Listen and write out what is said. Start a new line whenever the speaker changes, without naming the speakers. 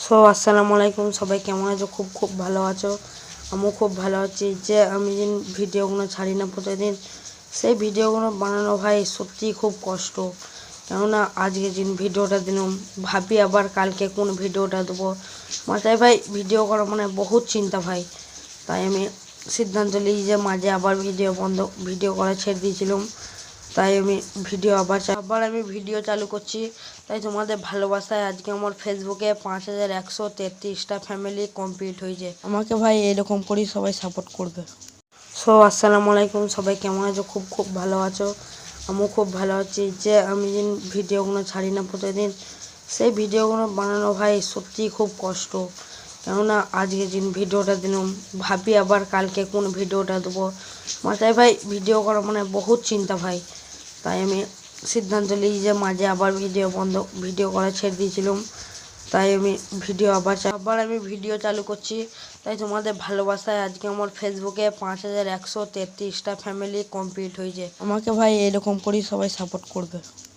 আসসালামু আলাইকুম, সবাই কেমন আছো? খুব খুব ভালো আছো? আমিও খুব ভালো আছি। যে আমি যে ভিডিওগুলো ছাড়ি না প্রতিদিন, সেই ভিডিওগুলো বানানো ভাই সত্যিই খুব কষ্ট। কেননা আজকে যে ভিডিওটা দিলাম, ভাবি আবার কালকে কোন ভিডিওটা দেবো। মাথায় ভাই ভিডিও করা মানে বহুত চিন্তা ভাই। তাই আমি সিদ্ধান্ত নিই যে মাঝে আবার ভিডিও করা ছেড়ে দিয়েছিলাম। তাই আমি আবার আমি ভিডিও চালু করছি। তাই তোমাদের ভালোবাসায় আজকে আমার ফেসবুকে 5133টা ফ্যামিলি কমপ্লিট হয়েছে। আমাকে ভাই এরকম করেই সবাই সাপোর্ট করবে। আসসালামু আলাইকুম, সবাই কেমন আছো? খুব খুব ভালো আছো? আমিও খুব ভালো আছি। যে আমি যে ভিডিওগুলো ছাড়ি না প্রতিদিন, সেই ভিডিওগুলো বানানো ভাই সত্যিই খুব কষ্ট। কেননা আজকে যে ভিডিওটা দিলাম, ভাবি আবার কালকে কোন ভিডিওটা দেবো। মাথায় ভাই ভিডিও করা মানে বহুত চিন্তা ভাই। তাই আমি সিদ্ধান্ত নিই যে মাঝে আবার ভিডিও করা ছেড়ে দিয়েছিলাম। তাই আমি আবার আমি ভিডিও চালু করছি। তাই তোমাদের ভালোবাসায় আজকে আমার ফেসবুকে 5133টা ফ্যামিলি কমপ্লিট হয়েছে। আমাকে ভাই এরকম করেই সবাই সাপোর্ট করবে।